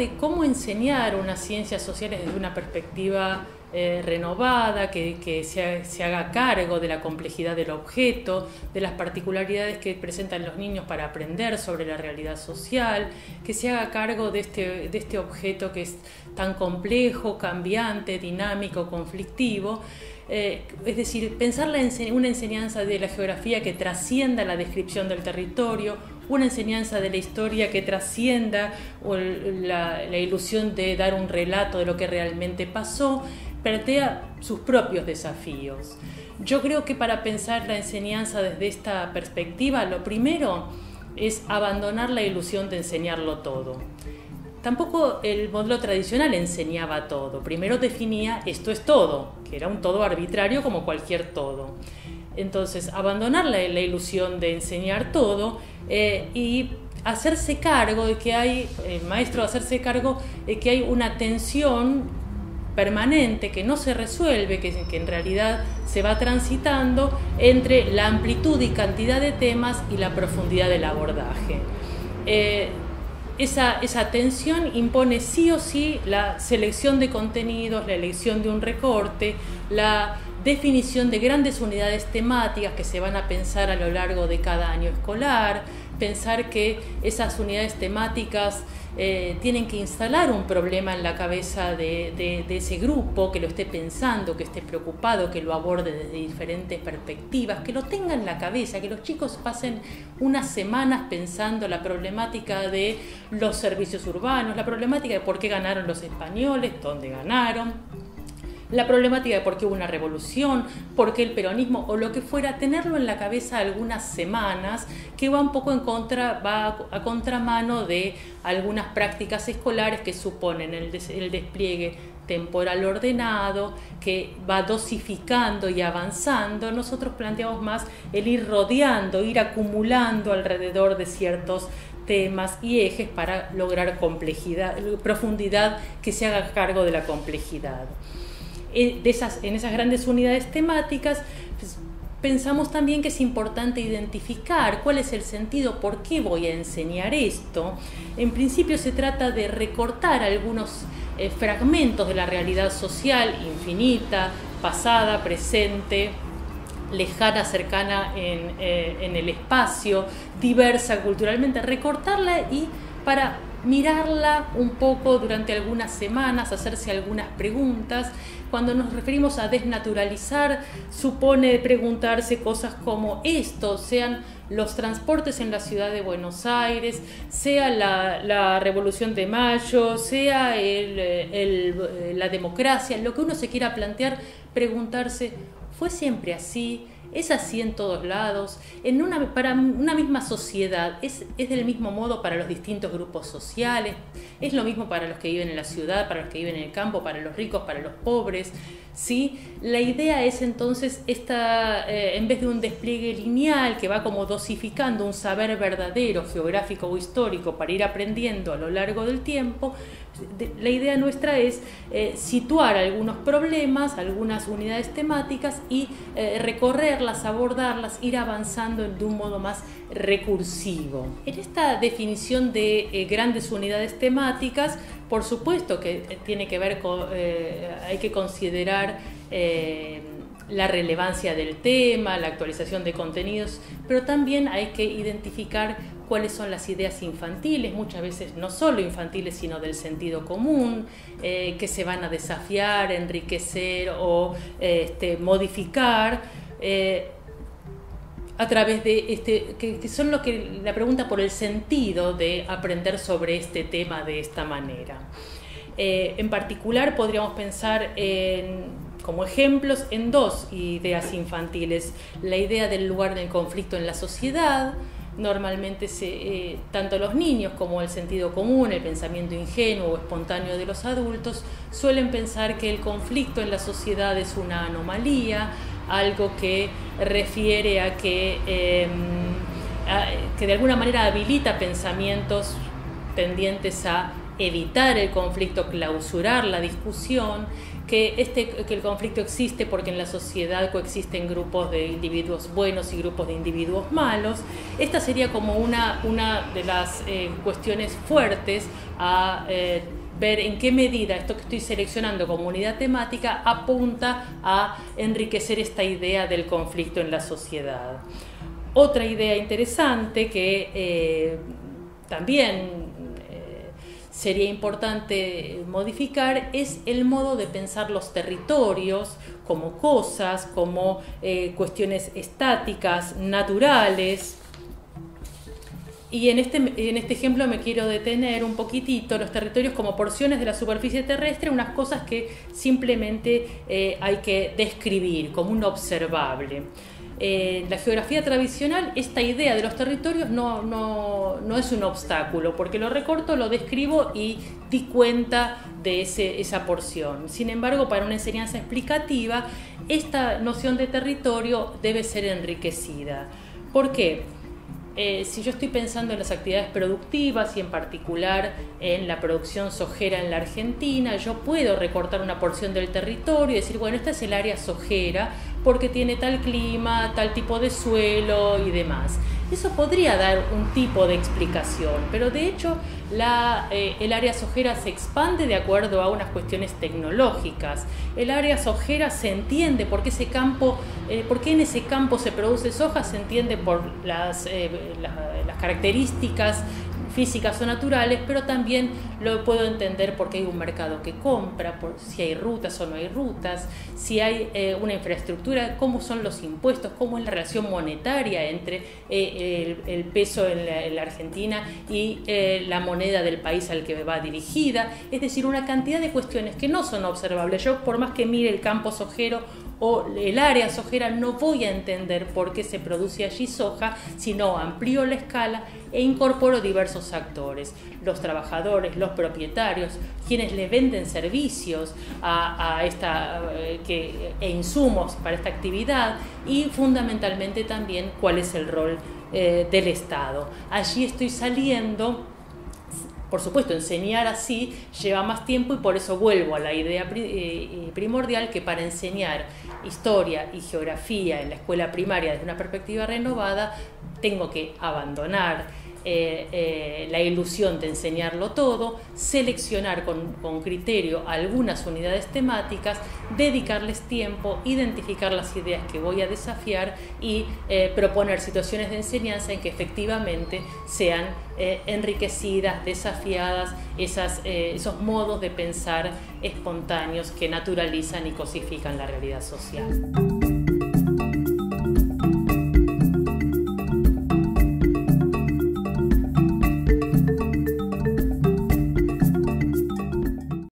de cómo enseñar unas ciencias sociales desde una perspectiva renovada, que se haga cargo de la complejidad del objeto, de las particularidades que presentan los niños para aprender sobre la realidad social, que se haga cargo de este objeto que es tan complejo, cambiante, dinámico, conflictivo. Es decir, pensar una enseñanza de la geografía que trascienda la descripción del territorio, una enseñanza de la historia que trascienda la ilusión de dar un relato de lo que realmente pasó, plantea sus propios desafíos. Yo creo que para pensar la enseñanza desde esta perspectiva, lo primero es abandonar la ilusión de enseñarlo todo. Tampoco el modelo tradicional enseñaba todo. Primero definía esto es todo, que era un todo arbitrario como cualquier todo. Entonces, abandonar la ilusión de enseñar todo y hacerse cargo de que el maestro hacerse cargo de que hay una tensión permanente que no se resuelve, que en realidad se va transitando entre la amplitud y cantidad de temas y la profundidad del abordaje. Esa tensión impone sí o sí la selección de contenidos, la elección de un recorte, la definición de grandes unidades temáticas que se van a pensar a lo largo de cada año escolar, pensar que esas unidades temáticas tienen que instalar un problema en la cabeza de ese grupo, que lo esté pensando, que esté preocupado, que lo aborde desde diferentes perspectivas, que lo tenga en la cabeza, que los chicos pasen unas semanas pensando la problemática de los servicios urbanos, la problemática de por qué ganaron los españoles, dónde ganaron, la problemática de por qué hubo una revolución, por qué el peronismo o lo que fuera, tenerlo en la cabeza algunas semanas, que va un poco va a contramano de algunas prácticas escolares que suponen el despliegue temporal ordenado, que va dosificando y avanzando. Nosotros planteamos más el ir rodeando, ir acumulando alrededor de ciertos temas y ejes para lograr profundidad que se haga cargo de la complejidad. En esas grandes unidades temáticas, pues, pensamos también que es importante identificar cuál es el sentido, por qué voy a enseñar esto. En principio se trata de recortar algunos fragmentos de la realidad social infinita, pasada, presente, lejana, cercana en el espacio, diversa culturalmente, recortarla y para mirarla un poco durante algunas semanas, hacerse algunas preguntas. Cuando nos referimos a desnaturalizar, supone preguntarse cosas como esto, sean los transportes en la ciudad de Buenos Aires, sea la Revolución de Mayo, sea la democracia, lo que uno se quiera plantear, preguntarse, ¿fue siempre así? ¿Es así en todos lados? Para una misma sociedad, ¿es del mismo modo para los distintos grupos sociales? ¿Es lo mismo para los que viven en la ciudad, para los que viven en el campo, para los ricos, para los pobres? ¿Sí? La idea es entonces, en vez de un despliegue lineal que va como dosificando un saber verdadero, geográfico o histórico para ir aprendiendo a lo largo del tiempo, la idea nuestra es situar algunos problemas, algunas unidades temáticas y recorrerlas, abordarlas, ir avanzando de un modo más recursivo. En esta definición de grandes unidades temáticas, por supuesto que tiene que ver con, hay que considerar la relevancia del tema, la actualización de contenidos, pero también hay que identificar cuáles son las ideas infantiles, muchas veces no solo infantiles, sino del sentido común, que se van a desafiar, enriquecer o modificar a través de que son la pregunta por el sentido de aprender sobre este tema de esta manera. En particular podríamos pensar como ejemplos en dos ideas infantiles: la idea del lugar del conflicto en la sociedad. Normalmente tanto los niños como el sentido común, el pensamiento ingenuo o espontáneo de los adultos suelen pensar que el conflicto en la sociedad es una anomalía, algo que refiere a que de alguna manera habilita pensamientos tendientes a evitar el conflicto, clausurar la discusión, que el conflicto existe porque en la sociedad coexisten grupos de individuos buenos y grupos de individuos malos. Esta sería como una de las cuestiones fuertes a ver en qué medida esto que estoy seleccionando como unidad temática apunta a enriquecer esta idea del conflicto en la sociedad. Otra idea interesante que también sería importante modificar es el modo de pensar los territorios como cosas, como cuestiones estáticas, naturales. Y en este ejemplo me quiero detener un poquitito, los territorios como porciones de la superficie terrestre, unas cosas que simplemente hay que describir como un observable. En la geografía tradicional, esta idea de los territorios no es un obstáculo, porque lo recorto, lo describo y di cuenta de esa porción. Sin embargo, para una enseñanza explicativa, esta noción de territorio debe ser enriquecida. ¿Por qué? Si yo estoy pensando en las actividades productivas y en particular en la producción sojera en la Argentina, yo puedo recortar una porción del territorio y decir, bueno, esta es el área sojera porque tiene tal clima, tal tipo de suelo y demás. Eso podría dar un tipo de explicación, pero de hecho el área sojera se expande de acuerdo a unas cuestiones tecnológicas. El área sojera se entiende por qué en ese campo se produce soja, se entiende por las características físicas o naturales, pero también lo puedo entender porque hay un mercado que compra, por si hay rutas o no hay rutas, si hay una infraestructura, cómo son los impuestos, cómo es la relación monetaria entre el peso en la Argentina y la moneda del país al que va dirigida, es decir, una cantidad de cuestiones que no son observables. Yo, por más que mire el campo sojero o el área sojera, no voy a entender por qué se produce allí soja, sino amplío la escala e incorporo diversos actores, los trabajadores, los propietarios, quienes le venden servicios e insumos para esta actividad, y fundamentalmente también cuál es el rol del Estado. Allí estoy saliendo. Por supuesto, enseñar así lleva más tiempo y por eso vuelvo a la idea primordial que para enseñar historia y geografía en la escuela primaria desde una perspectiva renovada tengo que abandonar la ilusión de enseñarlo todo, seleccionar con criterio algunas unidades temáticas, dedicarles tiempo, identificar las ideas que voy a desafiar y proponer situaciones de enseñanza en que efectivamente sean enriquecidas, desafiadas esos modos de pensar espontáneos que naturalizan y cosifican la realidad social.